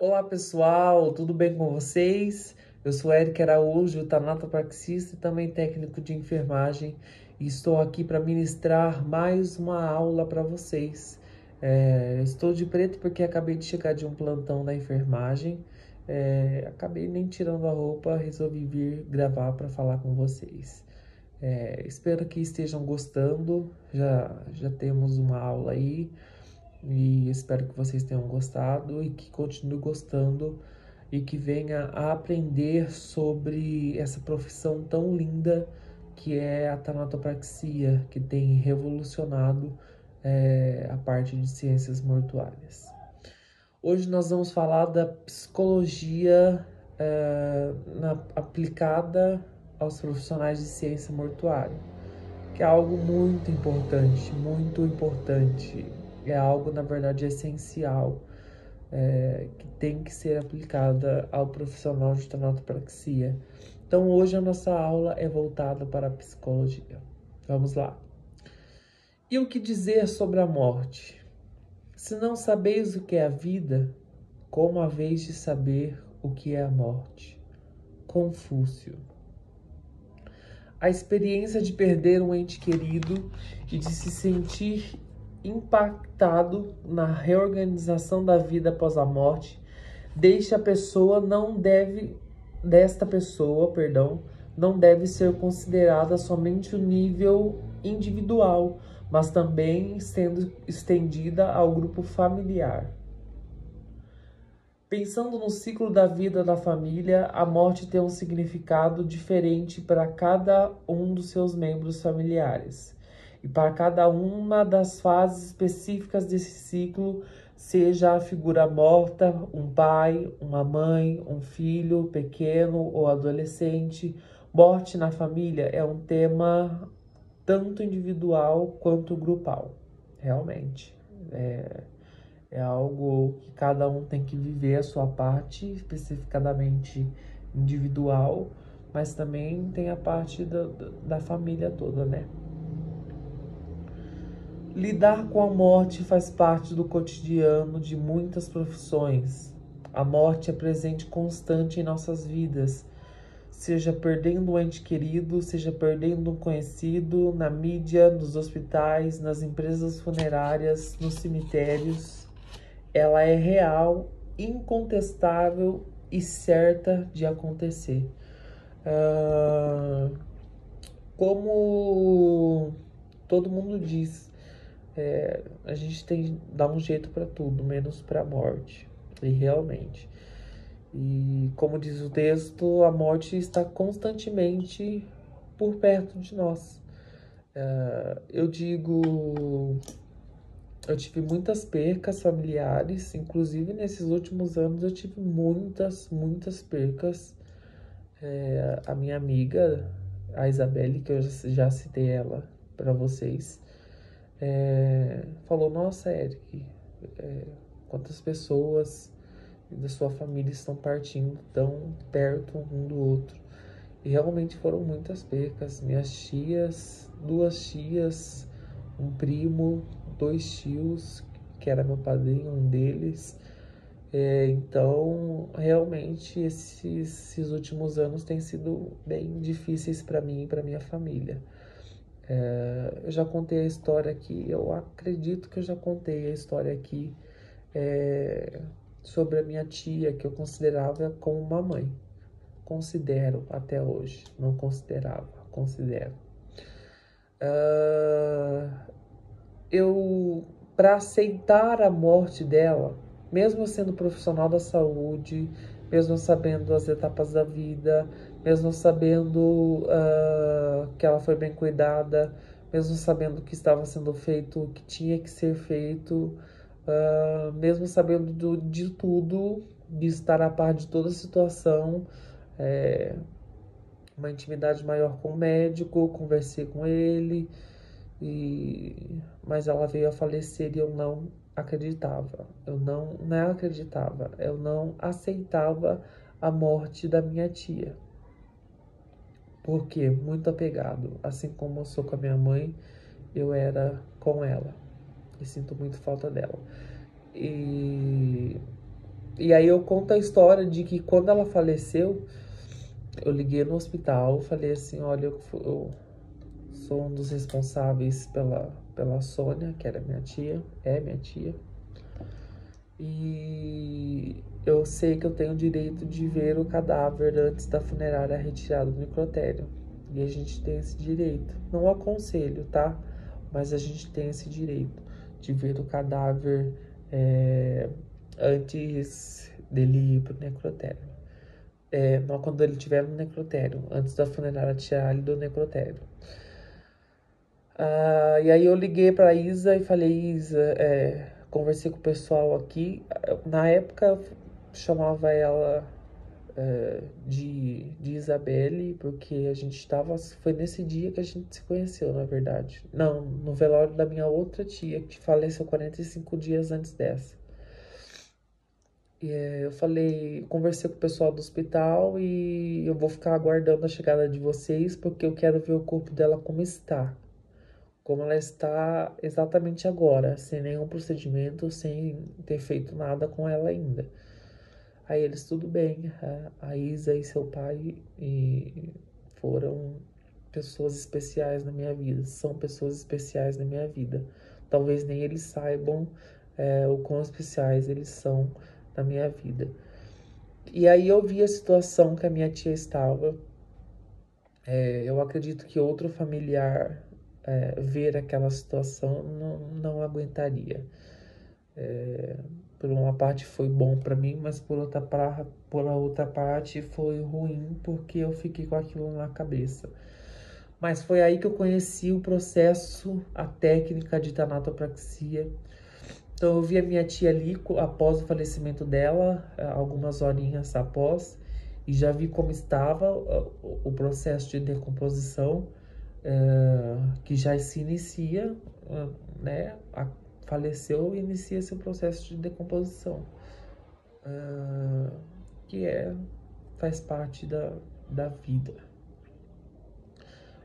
Olá pessoal, tudo bem com vocês? Eu sou Eric Araújo, tanatopraxista e também técnico de enfermagem e estou aqui para ministrar mais uma aula para vocês. Estou de preto porque acabei de chegar de um plantão da enfermagem, acabei nem tirando a roupa, resolvi vir gravar para falar com vocês. Espero que estejam gostando, já temos uma aula aí. E espero que vocês tenham gostado e que continue gostando e que venha a aprender sobre essa profissão tão linda que é a tanatopraxia, que tem revolucionado a parte de ciências mortuárias. Hoje nós vamos falar da psicologia aplicada aos profissionais de ciência mortuária, que é algo muito importante, muito importante. É algo, na verdade, essencial, que tem que ser aplicada ao profissional de tanatopraxia. Então, hoje a nossa aula é voltada para a psicologia. Vamos lá. E o que dizer sobre a morte? Se não sabeis o que é a vida, como haveis de saber o que é a morte? Confúcio. A experiência de perder um ente querido e de se sentir impactado na reorganização da vida após a morte desta pessoa não deve ser considerada somente o nível individual, mas também sendo estendida ao grupo familiar. Pensando no ciclo da vida da família, a morte tem um significado diferente para cada um dos seus membros familiares. E para cada uma das fases específicas desse ciclo, seja a figura morta, um pai, uma mãe, um filho pequeno ou adolescente, morte na família é um tema tanto individual quanto grupal, realmente. É algo que cada um tem que viver a sua parte, especificadamente individual, mas também tem a parte da família toda, né? Lidar com a morte faz parte do cotidiano de muitas profissões. A morte é presente constante em nossas vidas, seja perdendo um ente querido, seja perdendo um conhecido, na mídia, nos hospitais, nas empresas funerárias, nos cemitérios. Ela é real, incontestável e certa de acontecer. Como todo mundo diz, a gente tem que dar um jeito para tudo, menos para a morte. E realmente. E como diz o texto, a morte está constantemente por perto de nós. Eu tive muitas percas familiares, inclusive nesses últimos anos eu tive muitas percas. A minha amiga, a Isabelle, que eu já citei ela para vocês, falou: Nossa, Eric, quantas pessoas da sua família estão partindo tão perto um do outro. E realmente foram muitas percas. Minhas tias, duas tias, um primo, dois tios, que era meu padrinho, um deles. Então, realmente, esses últimos anos têm sido bem difíceis para mim e para minha família. Eu já contei a história aqui, eu acredito que eu já contei a história aqui sobre a minha tia, que eu considerava como uma mãe. Considero até hoje, não considerava, considero. Para aceitar a morte dela, mesmo sendo profissional da saúde, mesmo sabendo as etapas da vida, mesmo sabendo que ela foi bem cuidada, mesmo sabendo que estava sendo feito o que tinha que ser feito, mesmo sabendo de tudo, de estar a par de toda a situação, uma intimidade maior com o médico, conversei com ele, mas ela veio a falecer e eu não acreditava. Eu não acreditava, eu não aceitava a morte da minha tia. Porque muito apegado, assim como eu sou com a minha mãe, eu era com ela. E sinto muito falta dela. E E aí eu conto a história de que quando ela faleceu, eu liguei no hospital, falei assim, olha, eu sou um dos responsáveis pela Sônia, que era minha tia, é minha tia. E eu sei que eu tenho o direito de ver o cadáver antes da funerária retirada do necrotério. E a gente tem esse direito. Não aconselho, tá? Mas a gente tem esse direito de ver o cadáver antes dele ir pro necrotério. Não quando ele estiver no necrotério, antes da funerária tirar ele do necrotério. E aí eu liguei pra Isa e falei, Isa, conversei com o pessoal aqui. Na época eu chamava ela de Isabelle, porque a gente tava. Foi nesse dia que a gente se conheceu, na verdade. Não, no velório da minha outra tia, que faleceu 45 dias antes dessa. Eu falei, conversei com o pessoal do hospital e eu vou ficar aguardando a chegada de vocês, porque eu quero ver o corpo dela como está. Como ela está exatamente agora, sem nenhum procedimento, sem ter feito nada com ela ainda. Aí eles, tudo bem, a Isa e seu pai foram pessoas especiais na minha vida, são pessoas especiais na minha vida. Talvez nem eles saibam o quão especiais eles são na minha vida. E aí eu vi a situação que a minha tia estava. Eu acredito que outro familiar ver aquela situação não aguentaria. Por uma parte foi bom para mim, mas por outra parte foi ruim porque eu fiquei com aquilo na cabeça. Mas foi aí que eu conheci o processo, a técnica de tanatopraxia. Então eu vi a minha tia ali após o falecimento dela, algumas horinhas após, e já vi como estava o processo de decomposição, que já se inicia, né? Faleceu e inicia esse processo de decomposição, que faz parte da vida.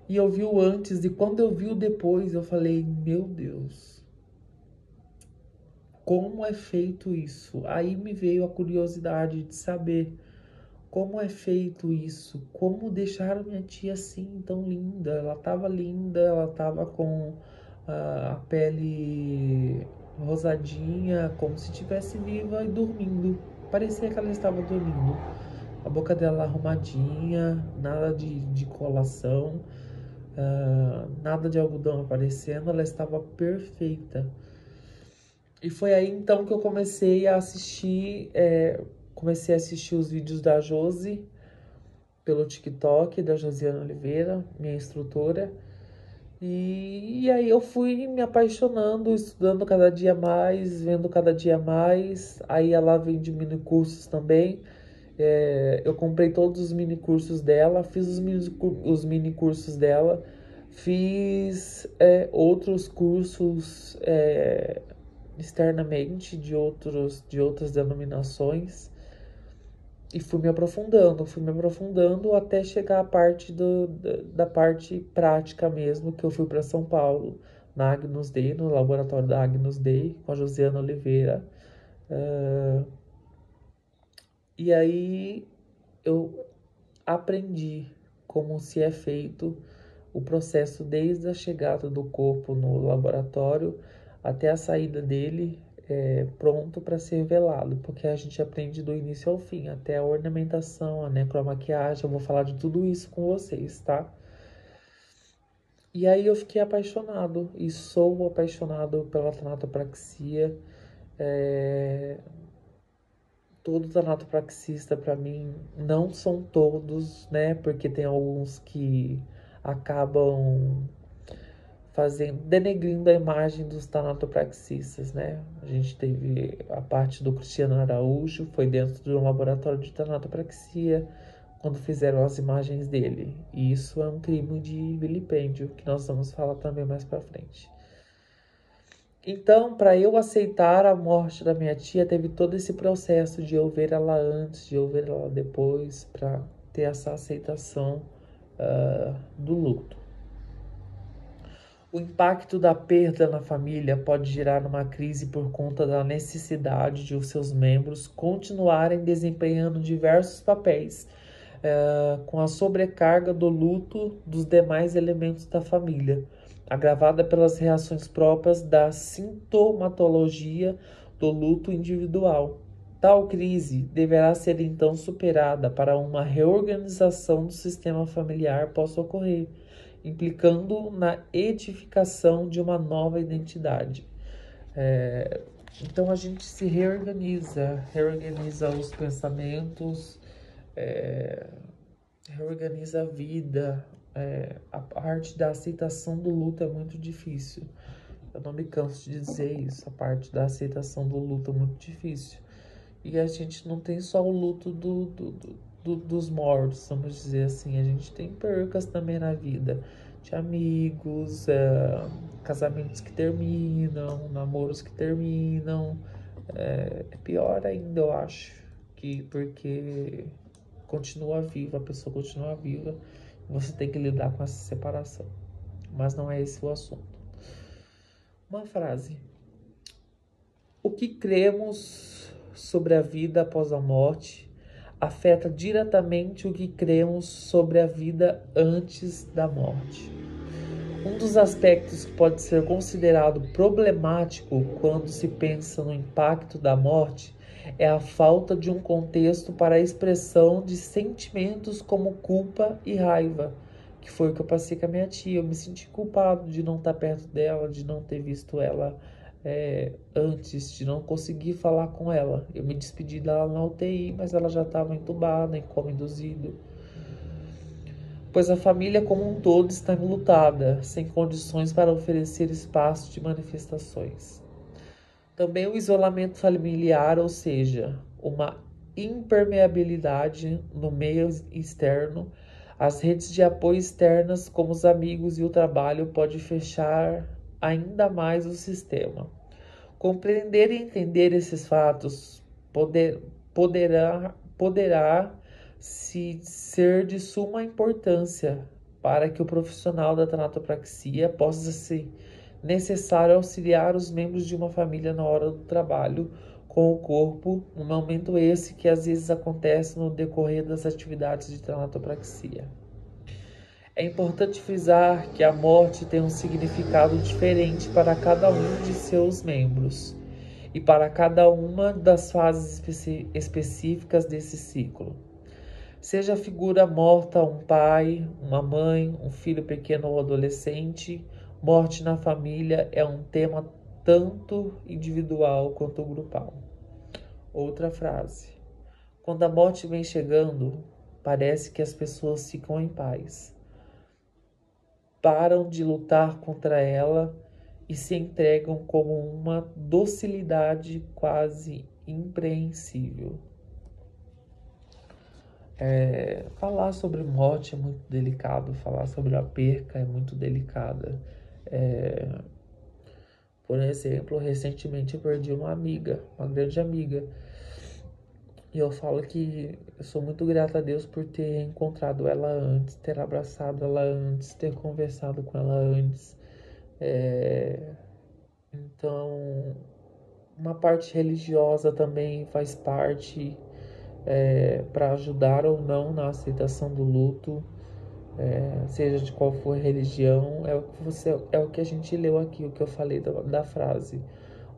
E eu vi o antes, e quando eu vi o depois, eu falei, meu Deus, como é feito isso? Aí me veio a curiosidade de saber como é feito isso, como deixaram minha tia assim, tão linda. Ela tava com a pele rosadinha, como se estivesse viva e dormindo. Parecia que ela estava dormindo. A boca dela arrumadinha, nada de colação, nada de algodão aparecendo, ela estava perfeita. E foi aí então que eu comecei a assistir os vídeos da Josi pelo TikTok, da Josiana Oliveira, minha instrutora. E aí eu fui me apaixonando, estudando cada dia mais, vendo cada dia mais. Aí ela vende mini cursos também. Eu comprei todos os mini cursos dela, fiz os mini cursos dela, fiz outros cursos externamente de outras denominações e fui me aprofundando até chegar à parte da parte prática mesmo, que eu fui para São Paulo, na Agnus Dei, no laboratório da Agnus Dei, com a Josiana Oliveira. E aí eu aprendi como se é feito o processo desde a chegada do corpo no laboratório até a saída dele pronto para ser velado, porque a gente aprende do início ao fim, até a ornamentação, a necromaquiagem, eu vou falar de tudo isso com vocês, tá? E aí eu fiquei apaixonado, e sou apaixonado pela tanatopraxia. Todo tanatopraxista, para mim, não são todos, né? Porque tem alguns que acabam denegrindo a imagem dos tanatopraxistas, né? A gente teve a parte do Cristiano Araújo, foi dentro de um laboratório de tanatopraxia, quando fizeram as imagens dele. E isso é um crime de vilipêndio, que nós vamos falar também mais pra frente. Então, para eu aceitar a morte da minha tia, teve todo esse processo de eu ver ela antes, de eu ver ela depois, para ter essa aceitação do luto. O impacto da perda na família pode gerar uma crise por conta da necessidade de os seus membros continuarem desempenhando diversos papéis, com a sobrecarga do luto dos demais elementos da família, agravada pelas reações próprias da sintomatologia do luto individual. Tal crise deverá ser então superada para uma reorganização do sistema familiar possa ocorrer, implicando na edificação de uma nova identidade. Então a gente se reorganiza os pensamentos, reorganiza a vida. A parte da aceitação do luto é muito difícil. Eu não me canso de dizer isso. A parte da aceitação do luto é muito difícil. E a gente não tem só o luto dos mortos, vamos dizer assim. A gente tem percas também na vida. De amigos, casamentos que terminam, namoros que terminam. É pior ainda, eu acho. Porque continua viva, a pessoa continua viva. Você tem que lidar com essa separação. Mas não é esse o assunto. Uma frase. O que cremos sobre a vida após a morte afeta diretamente o que cremos sobre a vida antes da morte. Um dos aspectos que pode ser considerado problemático quando se pensa no impacto da morte é a falta de um contexto para a expressão de sentimentos como culpa e raiva, que foi o que eu passei com a minha tia. Eu me senti culpado de não estar perto dela, de não ter visto ela antes, de não conseguir falar com ela. Eu me despedi dela na UTI, mas ela já estava entubada, em coma induzido. Pois a família como um todo está enlutada, sem condições para oferecer espaço de manifestações. Também o isolamento familiar, ou seja, uma impermeabilidade no meio externo, as redes de apoio externas, como os amigos e o trabalho, pode fechar ainda mais o sistema. Compreender e entender esses fatos poderá ser de suma importância para que o profissional da tanatopraxia possa ser necessário auxiliar os membros de uma família na hora do trabalho com o corpo, no momento esse que às vezes acontece no decorrer das atividades de tanatopraxia. É importante frisar que a morte tem um significado diferente para cada um de seus membros e para cada uma das fases específicas desse ciclo. Seja a figura morta um pai, uma mãe, um filho pequeno ou adolescente, morte na família é um tema tanto individual quanto grupal. Outra frase. Quando a morte vem chegando, parece que as pessoas ficam em paz. Param de lutar contra ela e se entregam como uma docilidade quase impreensível. Falar sobre morte é muito delicado, falar sobre a perca é muito delicada. Por exemplo, recentemente eu perdi uma amiga, uma grande amiga. E eu falo que eu sou muito grata a Deus por ter encontrado ela antes, ter abraçado ela antes, ter conversado com ela antes. Então, uma parte religiosa também faz parte para ajudar ou não na aceitação do luto, seja de qual for a religião. É o que a gente leu aqui, o que eu falei da frase.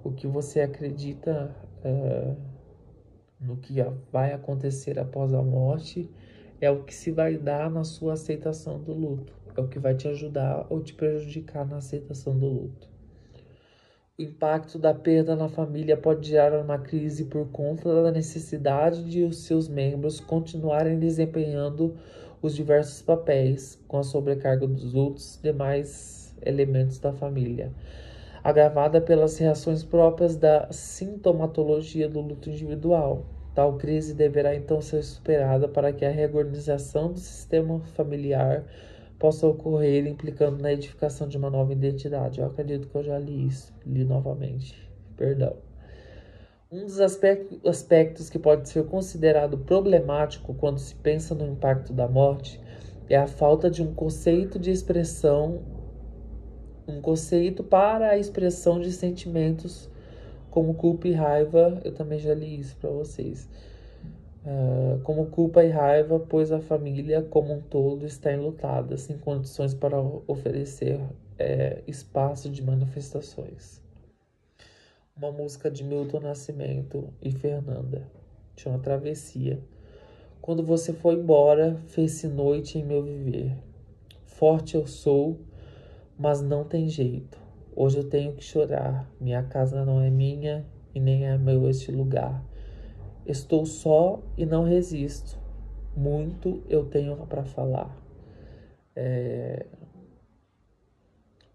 O que você acredita no que vai acontecer após a morte é o que se vai dar na sua aceitação do luto. É o que vai te ajudar ou te prejudicar na aceitação do luto. O impacto da perda na família pode gerar uma crise por conta da necessidade de os seus membros continuarem desempenhando os diversos papéis, com a sobrecarga dos outros demais elementos da família, agravada pelas reações próprias da sintomatologia do luto individual. Tal crise deverá então ser superada para que a reorganização do sistema familiar possa ocorrer, implicando na edificação de uma nova identidade. Eu acredito que eu já li isso, li novamente, perdão. Um dos aspectos que pode ser considerado problemático quando se pensa no impacto da morte é a falta de um conceito de expressão, Um conceito para a expressão de sentimentos como culpa e raiva. Eu também já li isso para vocês. Como culpa e raiva, pois a família como um todo está enlutada, sem condições para oferecer espaço de manifestações. Uma música de Milton Nascimento e Fernanda, chama Travessia. Quando você foi embora, fez-se noite em meu viver. Forte eu sou, mas não tem jeito. Hoje eu tenho que chorar. Minha casa não é minha e nem é meu este lugar. Estou só e não resisto. Muito eu tenho para falar.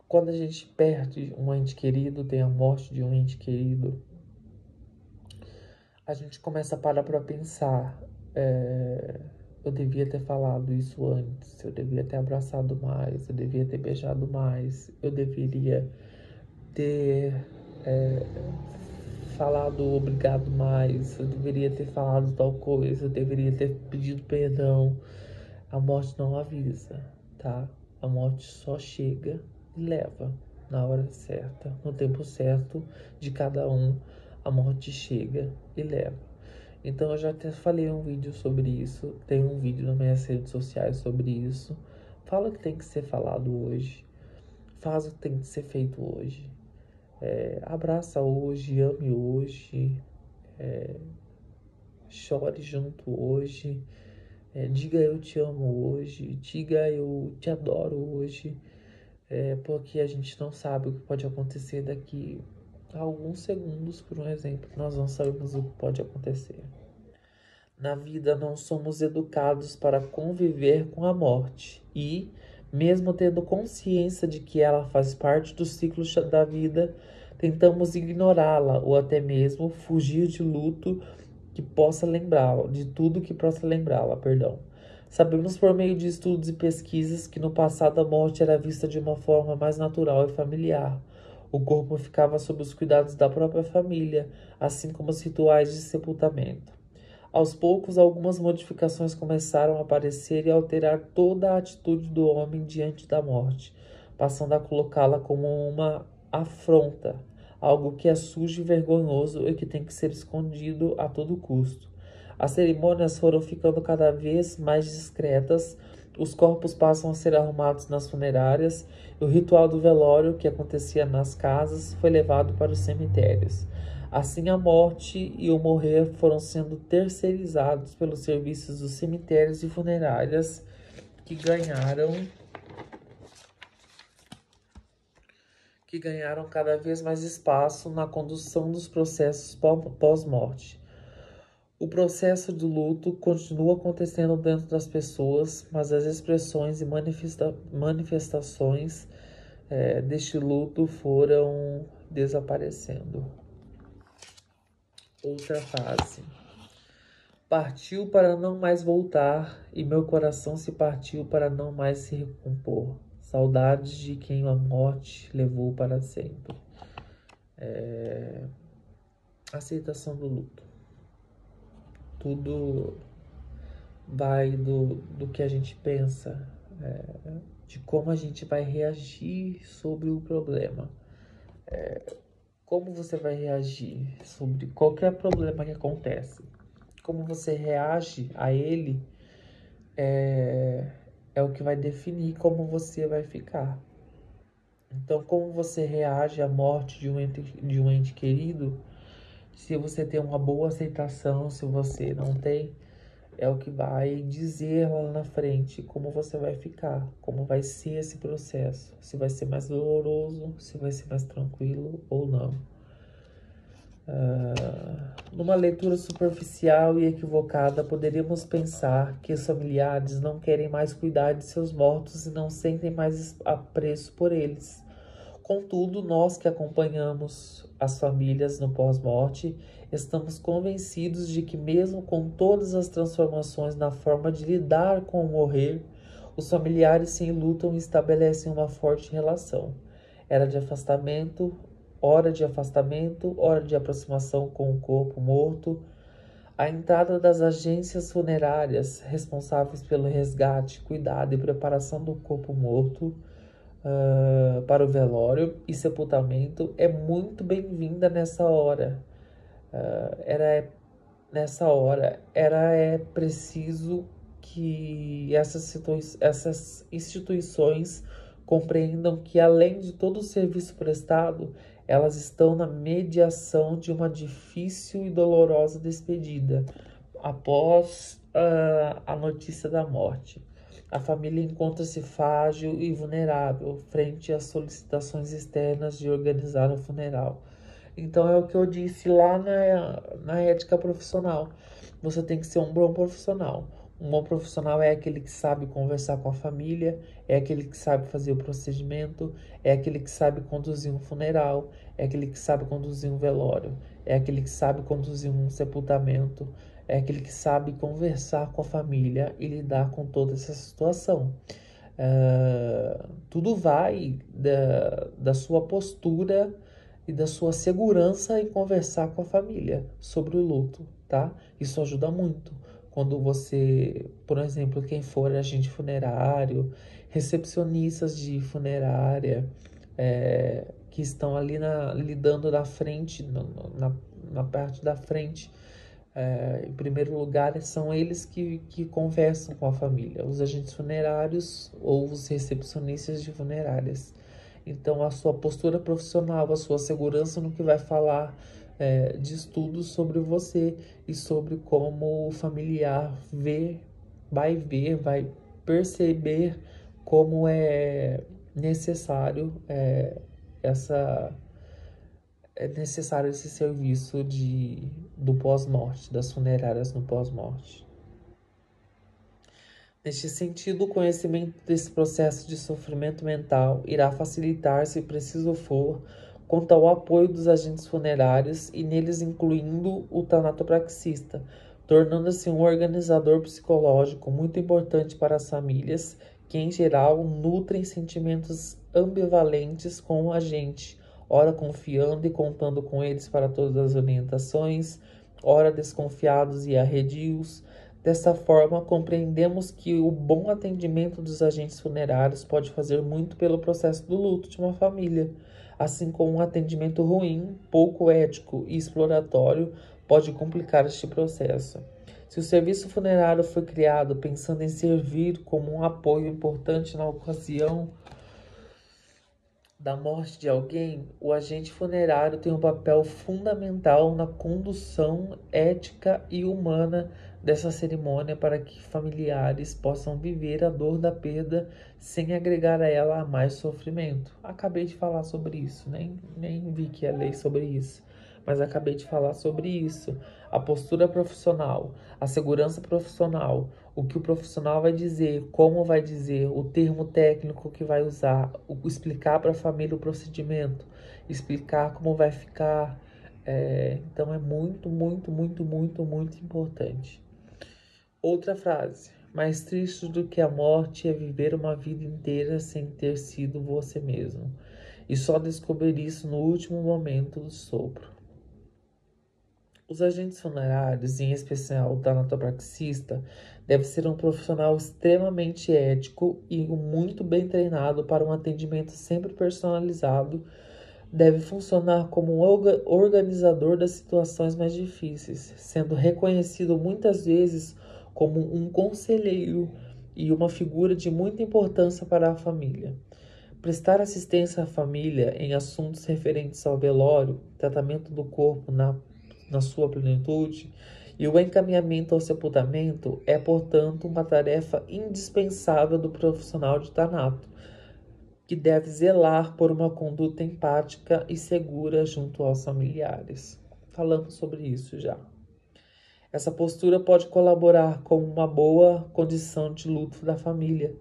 Quando a gente perde um ente querido, tem a morte de um ente querido, a gente começa a parar para pensar. Eu devia ter falado isso antes, eu devia ter abraçado mais, eu devia ter beijado mais, eu deveria ter falado obrigado mais, eu deveria ter falado tal coisa, eu deveria ter pedido perdão. A morte não avisa, tá? A morte só chega e leva na hora certa, no tempo certo de cada um. A morte chega e leva. Então eu já até falei um vídeo sobre isso, tem um vídeo nas minhas redes sociais sobre isso. Fala o que tem que ser falado hoje, faz o que tem que ser feito hoje. Abraça hoje, ame hoje, chore junto hoje, diga eu te amo hoje, diga eu te adoro hoje, porque a gente não sabe o que pode acontecer daqui a alguns segundos, por um exemplo, nós não sabemos o que pode acontecer. Na vida não somos educados para conviver com a morte e, mesmo tendo consciência de que ela faz parte do ciclo da vida, tentamos ignorá-la ou até mesmo fugir de luto que possa lembrá-la, de tudo que possa lembrá-la, perdão. Sabemos por meio de estudos e pesquisas que no passado a morte era vista de uma forma mais natural e familiar. O corpo ficava sob os cuidados da própria família, assim como os rituais de sepultamento. Aos poucos, algumas modificações começaram a aparecer e a alterar toda a atitude do homem diante da morte, passando a colocá-la como uma afronta, algo que é sujo e vergonhoso e que tem que ser escondido a todo custo. As cerimônias foram ficando cada vez mais discretas, os corpos passam a ser arrumados nas funerárias e o ritual do velório, que acontecia nas casas, foi levado para os cemitérios. Assim, a morte e o morrer foram sendo terceirizados pelos serviços dos cemitérios e funerárias que ganharam cada vez mais espaço na condução dos processos pós-morte. O processo do luto continua acontecendo dentro das pessoas, mas as expressões e manifestações deste luto foram desaparecendo. Outra fase. Partiu para não mais voltar, e meu coração se partiu para não mais se recompor. Saudades de quem a morte levou para sempre. Aceitação do luto. Tudo vai do que a gente pensa, de como a gente vai reagir sobre o problema. Como você vai reagir sobre qualquer problema que acontece. Como você reage a ele é o que vai definir como você vai ficar. Então, como você reage à morte de um ente querido, se você tem uma boa aceitação, se você não tem, é o que vai dizer lá na frente como você vai ficar, como vai ser esse processo, se vai ser mais doloroso, se vai ser mais tranquilo ou não. Numa leitura superficial e equivocada, poderíamos pensar que os familiares não querem mais cuidar de seus mortos e não sentem mais apreço por eles. Contudo, nós que acompanhamos as famílias no pós-morte, estamos convencidos de que mesmo com todas as transformações na forma de lidar com o morrer, os familiares se enlutam e estabelecem uma forte relação. Hora de afastamento, hora de aproximação com o corpo morto. A entrada das agências funerárias responsáveis pelo resgate, cuidado e preparação do corpo morto para o velório e sepultamento é muito bem-vinda nessa hora. Nessa hora, é preciso que essas instituições compreendam que, além de todo o serviço prestado, elas estão na mediação de uma difícil e dolorosa despedida após a notícia da morte. A família encontra-se frágil e vulnerável frente às solicitações externas de organizar o funeral. Então é o que eu disse lá na ética profissional. Você tem que ser um bom profissional. Um bom profissional é aquele que sabe conversar com a família, é aquele que sabe fazer o procedimento, é aquele que sabe conduzir um funeral, é aquele que sabe conduzir um velório, é aquele que sabe conduzir um sepultamento, é aquele que sabe conversar com a família e lidar com toda essa situação. Tudo vai da sua postura e da sua segurança em conversar com a família sobre o luto, tá? Isso ajuda muito. Quando você, por exemplo, quem for agente funerário, recepcionistas de funerária, que estão ali lidando na frente, na parte da frente, em primeiro lugar, são eles que conversam com a família, os agentes funerários ou os recepcionistas de funerárias. Então, a sua postura profissional, a sua segurança no que vai falar de estudos sobre você e sobre como o familiar vai perceber como é necessário essa é necessário esse serviço do pós-morte, das funerárias no pós-morte. Neste sentido, o conhecimento desse processo de sofrimento mental irá facilitar, se preciso for, quanto ao apoio dos agentes funerários e neles incluindo o tanatopraxista, tornando-se um organizador psicológico muito importante para as famílias que, em geral, nutrem sentimentos ambivalentes com o agente, ora confiando e contando com eles para todas as orientações, ora desconfiados e arredios. Dessa forma, compreendemos que o bom atendimento dos agentes funerários pode fazer muito pelo processo do luto de uma família, assim como um atendimento ruim, pouco ético e exploratório pode complicar este processo. Se o serviço funerário foi criado pensando em servir como um apoio importante na ocasião da morte de alguém, o agente funerário tem um papel fundamental na condução ética e humana dessa cerimônia para que familiares possam viver a dor da perda sem agregar a ela mais sofrimento. Acabei de falar sobre isso, nem vi que ia ler sobre isso, mas acabei de falar sobre isso. A postura profissional, a segurança profissional, o que o profissional vai dizer, como vai dizer, o termo técnico que vai usar, explicar para a família o procedimento, explicar como vai ficar. Então é muito, muito, muito, muito, muito importante. Outra frase. Mais triste do que a morte é viver uma vida inteira sem ter sido você mesmo. E só descobrir isso no último momento do sopro. Os agentes funerários, em especial o tanatopraxista, deve ser um profissional extremamente ético e muito bem treinado para um atendimento sempre personalizado. Deve funcionar como um organizador das situações mais difíceis, sendo reconhecido muitas vezes como um conselheiro e uma figura de muita importância para a família. Prestar assistência à família em assuntos referentes ao velório, tratamento do corpo na sua plenitude e o encaminhamento ao sepultamento é, portanto, uma tarefa indispensável do profissional de tanato, que deve zelar por uma conduta empática e segura junto aos familiares. Falamos sobre isso já. Essa postura pode colaborar com uma boa condição de luto da família.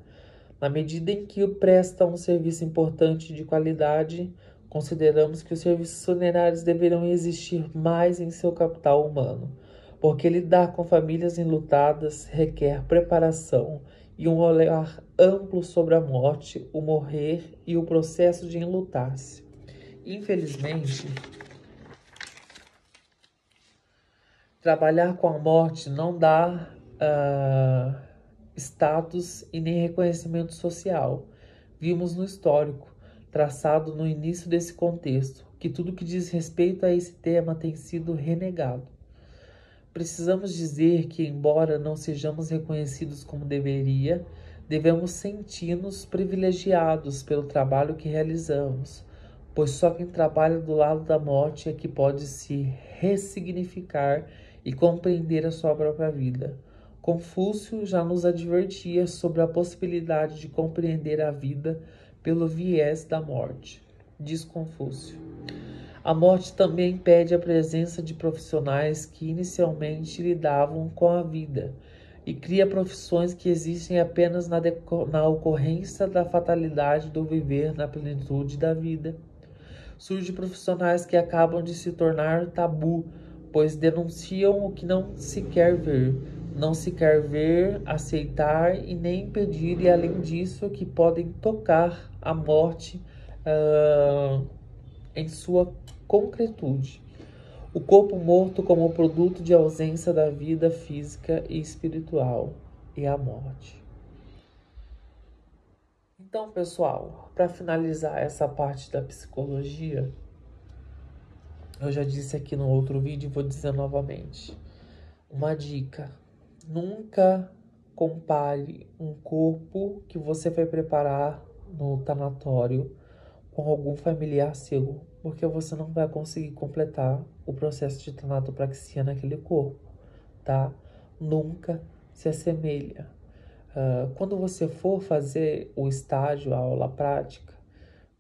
Na medida em que presta um serviço importante de qualidade, consideramos que os serviços funerários deverão existir mais em seu capital humano, porque lidar com famílias enlutadas requer preparação e um olhar amplo sobre a morte, o morrer e o processo de enlutar-se. Infelizmente, trabalhar com a morte não dá status e nem reconhecimento social. Vimos no histórico, traçado no início desse contexto, que tudo que diz respeito a esse tema tem sido renegado. Precisamos dizer que, embora não sejamos reconhecidos como deveria, devemos sentir-nos privilegiados pelo trabalho que realizamos, pois só quem trabalha do lado da morte é que pode se ressignificar e compreender a sua própria vida. Confúcio já nos advertia sobre a possibilidade de compreender a vida pelo viés da morte. Diz Confúcio. A morte também impede a presença de profissionais que inicialmente lidavam com a vida e cria profissões que existem apenas na ocorrência da fatalidade do viver na plenitude da vida. Surgem profissionais que acabam de se tornar tabu, pois denunciam o que não se quer ver. Não se quer ver, aceitar e nem impedir, e além disso, que podem tocar a morte em sua concretude. O corpo morto como produto de ausência da vida física e espiritual e a morte. Então, pessoal, para finalizar essa parte da psicologia, eu já disse aqui no outro vídeo e vou dizer novamente. Uma dica: nunca compare um corpo que você vai preparar no tanatório com algum familiar seu, porque você não vai conseguir completar o processo de tanatopraxia naquele corpo, tá? Nunca se assemelha. Quando você for fazer o estágio, a aula prática,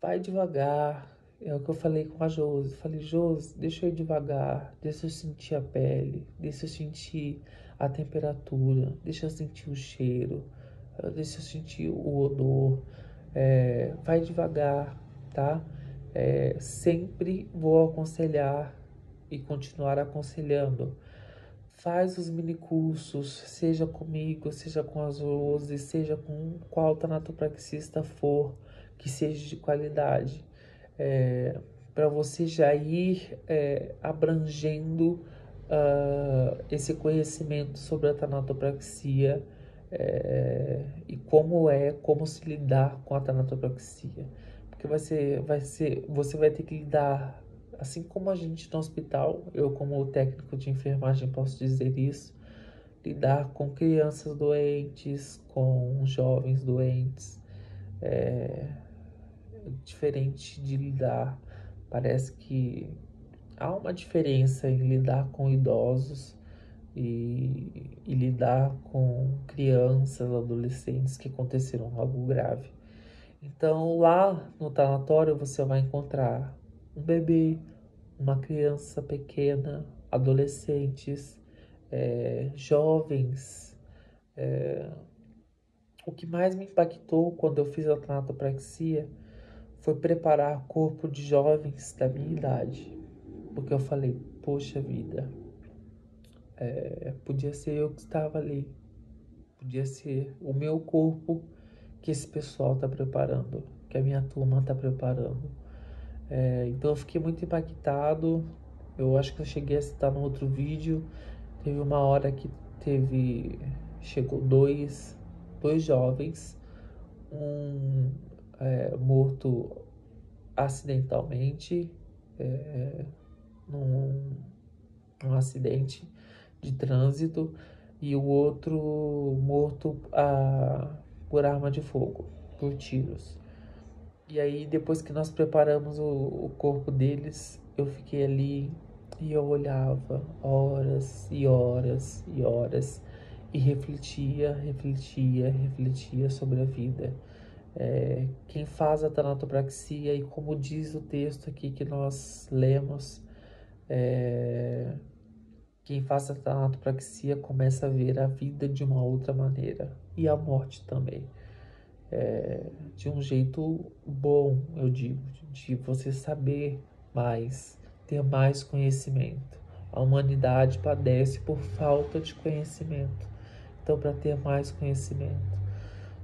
vai devagar. É o que eu falei com a Josi. Falei, Josi, deixa eu ir devagar, deixa eu sentir a pele, deixa eu sentir a temperatura, deixa eu sentir o cheiro, deixa eu sentir o odor. Vai devagar, tá? Sempre vou aconselhar e continuar aconselhando. Faz os minicursos, seja comigo, seja com as Rose, seja com qual tanatopraxista for, que seja de qualidade. Para você já ir abrangendo esse conhecimento sobre a tanatopraxia e como se lidar com a tanatopraxia. Porque você vai ter que lidar, assim como a gente no hospital, eu como técnico de enfermagem posso dizer isso, lidar com crianças doentes, com jovens doentes, é diferente de lidar. Parece que há uma diferença em lidar com idosos e lidar com crianças, adolescentes que aconteceram algo grave. Então, lá no tanatório você vai encontrar um bebê, uma criança pequena, adolescentes, jovens. O que mais me impactou quando eu fiz a tanatopraxia foi preparar o corpo de jovens da minha idade. Porque eu falei, poxa vida, podia ser eu que estava ali. Podia ser o meu corpo que esse pessoal está preparando, que a minha turma está preparando. Então eu fiquei muito impactado. Eu acho que eu cheguei a citar no outro vídeo. Teve uma hora que chegou dois jovens, um morto acidentalmente, num acidente de trânsito, e o outro morto por arma de fogo, por tiros. E aí, depois que nós preparamos o corpo deles, eu fiquei ali e eu olhava horas e horas e horas e refletia sobre a vida. Quem faz a tanatopraxia, e como diz o texto aqui que nós lemos, quem faz a tanatopraxia começa a ver a vida de uma outra maneira e a morte também. De um jeito bom, eu digo, de você saber mais, ter mais conhecimento. A humanidade padece por falta de conhecimento. Então, para ter mais conhecimento.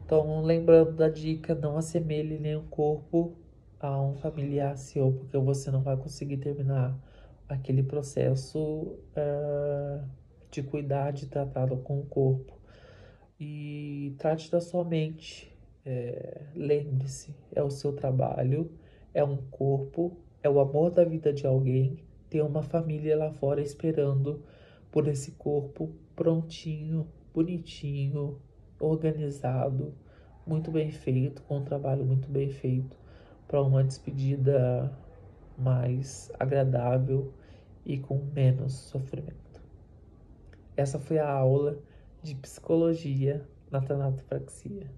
Então, lembrando da dica, não assemelhe nenhum corpo a um familiar seu, porque você não vai conseguir terminar aquele processo de cuidar, de tratar com o corpo. E trate da sua mente. Lembre-se, é o seu trabalho, é um corpo, é o amor da vida de alguém. Tem uma família lá fora esperando por esse corpo prontinho, bonitinho, organizado, muito bem feito, com um trabalho muito bem feito, para uma despedida mais agradável e com menos sofrimento. Essa foi a aula de psicologia na tanatopraxia.